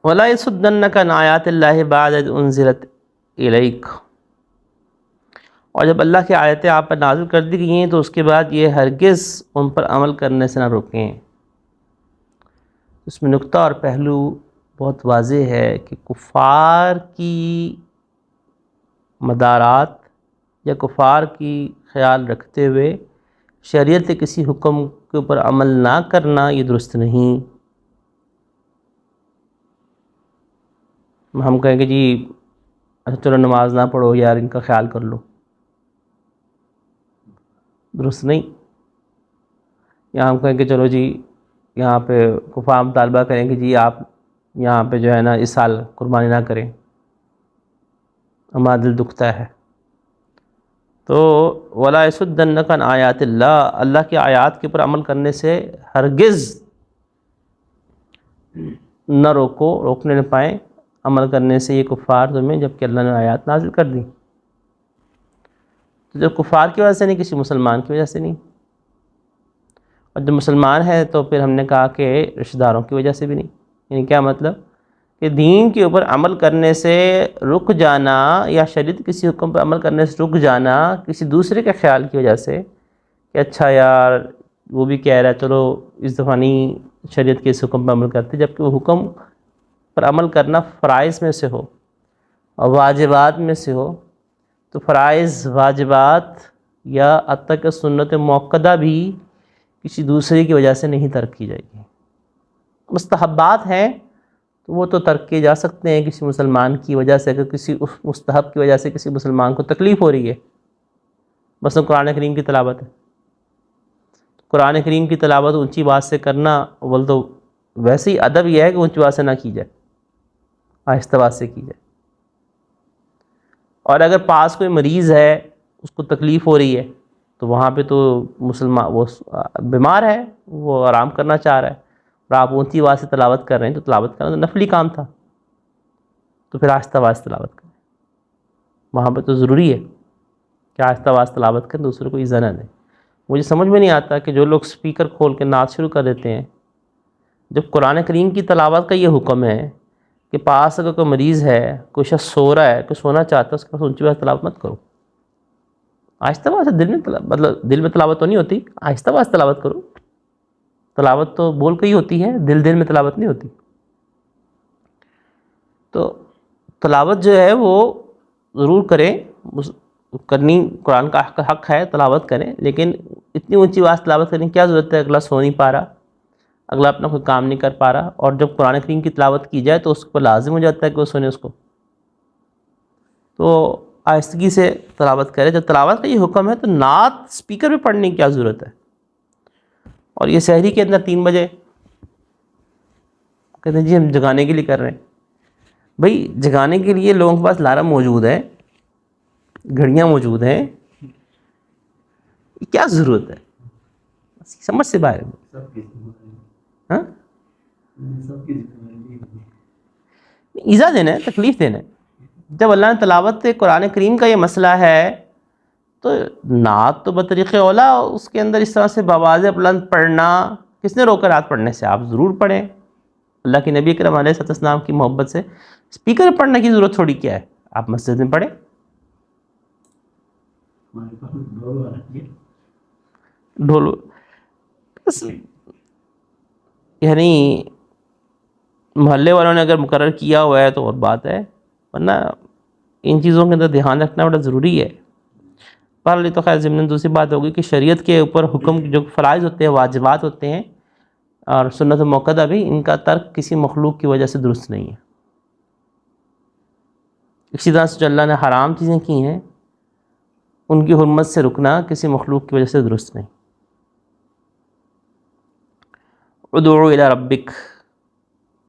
وَلَا يَصُدَّنَّكَ عَنْ آيَاتِ اللَّهِ بَعْدَ إِذْ أُنزِلَتْ إِلَيْكَ، اور جب اللہ کی آیتیں آپ پر نازل کر دی گئی ہیں تو اس کے بعد یہ ہرگز ان پر عمل کرنے سے نہ روکیں۔ اس میں نقطہ اور پہلو بہت واضح ہے کہ کفار کی مدارات یا کفار کی خیال رکھتے ہوئے شریعت کے کسی حکم کے اوپر عمل نہ کرنا یہ درست نہیں۔ ہم کہیں کہ جی اچھا چلو نماز نہ پڑھو یار، ان کا خیال کر لو، درست نہیں۔ یا ہم کہیں کہ چلو جی یہاں پہ کفار مطالبہ کریں کہ جی آپ یہاں پہ جو ہے نا اس سال قربانی نہ کریں، ہمارا دل دکھتا ہے۔ تو وَلَا يَصُدَّنَّكَ عَنْ آیَاتِ اللَّهِ، اللہ کی آیات کے اوپر عمل کرنے سے ہرگز نہ روکنے نہ پائیں عمل کرنے سے یہ کفار تمہیں، جبکہ اللہ نے آیات نازل کر دی۔ تو جب کفار کی وجہ سے نہیں، کسی مسلمان کی وجہ سے نہیں، اور جب مسلمان ہے تو پھر ہم نے کہا کہ رشتہ داروں کی وجہ سے بھی نہیں۔ یعنی کیا مطلب کہ دین کے اوپر عمل کرنے سے رک جانا یا شریعت کسی حکم پر عمل کرنے سے رک جانا کسی دوسرے کے خیال کی وجہ سے کہ اچھا یار وہ بھی کہہ رہا ہے چلو اس دفعہ نہیں شریعت کے اس حکم پر عمل کرتے، جبکہ وہ حکم پر عمل کرنا فرائض میں سے ہو اور واجبات میں سے ہو، تو فرائض واجبات یا حتیٰ کہ سنت موقدہ بھی کسی دوسرے کی وجہ سے نہیں ترک کی جائے گی۔ مستحبات ہیں تو وہ تو ترک کیے جا سکتے ہیں کسی مسلمان کی وجہ سے، اگر کسی مستحب کی وجہ سے کسی مسلمان کو تکلیف ہو رہی ہے، مثلا قرآن کریم کی تلاوت ہے، قرآن کریم کی تلاوت اونچی آواز سے کرنا، اول تو ویسے ہی ادب یہ ہے کہ اونچی آواز سے نہ کی جائے، آہستہ آواز سے کی جائے۔ اور اگر پاس کوئی مریض ہے اس کو تکلیف ہو رہی ہے تو وہاں پہ تو مسلمان وہ بیمار ہے، وہ آرام کرنا چاہ رہا ہے اور آپ اونچی آواز سے تلاوت کر رہے ہیں، تو تلاوت کرنا تو نفلی کام تھا، تو پھر آہستہ آواز تلاوت کریں۔ وہاں پہ تو ضروری ہے کہ آہستہ آواز تلاوت کریں، دوسرے کو ایذا نہ دیں۔ مجھے سمجھ میں نہیں آتا کہ جو لوگ سپیکر کھول کے نعت شروع کر دیتے ہیں، جب قرآن کریم کی تلاوت کا یہ حکم ہے کہ پاس اگر کوئی مریض ہے، کوئی شخص سو رہا ہے، کوئی سونا چاہتا ہے، اس کے پاس اونچی آواز تلاوت مت کرو، آہستہ آواز سے دل میں تلاوت تو نہیں ہوتی، آہستہ آواز تلاوت کرو۔ تلاوت تو بول کے ہی ہوتی ہے، دل میں تلاوت نہیں ہوتی۔ تو تلاوت جو ہے وہ ضرور کریں، کرنی قرآن کا حق ہے، تلاوت کریں، لیکن اتنی اونچی آواز تلاوت کرنے کی کیا ضرورت ہے؟ اگلا سو نہیں پا رہا، اگلا اپنا کوئی کام نہیں کر پا رہا، اور جب قرآن کریم کی تلاوت کی جائے تو اس پر لازم ہو جاتا ہے کہ وہ سنے اس کو، تو آہستگی سے تلاوت کرے۔ جب تلاوت کا یہ حکم ہے تو نعت سپیکر پہ پڑھنے کی کیا ضرورت ہے؟ اور یہ سحری کے اندر 3 بجے کہتے ہیں جی ہم جگانے کے لیے کر رہے ہیں۔ بھائی جگانے کے لیے لوگوں کے پاس الارم موجود ہے، گھڑیاں موجود ہیں، کیا ضرورت ہے؟ سمجھ سے باہر ہے۔ ہاں ایذا دینا ہے، تکلیف دینا ہے۔ جب اللہ نے تلاوت قرآن کریم کا یہ مسئلہ ہے تو نعت تو بطریق اولا اس کے اندر اس طرح سے بآواز بلند پڑھنا، کس نے روکا نعت پڑھنے سے؟ آپ ضرور پڑھیں۔ اللہ کے نبی اکرم علیہ السلام کی محبت سے اسپیکر پڑھنے کی ضرورت تھوڑی کیا ہے، آپ مسجد میں پڑھیں۔ ڈھول یعنی محلے والوں نے اگر مقرر کیا ہوا ہے تو اور بات ہے، ورنہ ان چیزوں کے اندر دھیان رکھنا بڑا ضروری ہے۔ پر تو خیر ضمن دوسری بات ہوگی کہ شریعت کے اوپر حکم جو فرائض ہوتے ہیں، واجبات ہوتے ہیں اور سنت موقدہ بھی، ان کا ترک کسی مخلوق کی وجہ سے درست نہیں ہے۔ اسی طرح سے جو اللہ نے حرام چیزیں کی ہیں ان کی حرمت سے رکنا کسی مخلوق کی وجہ سے درست نہیں۔ ادعو الی ربک،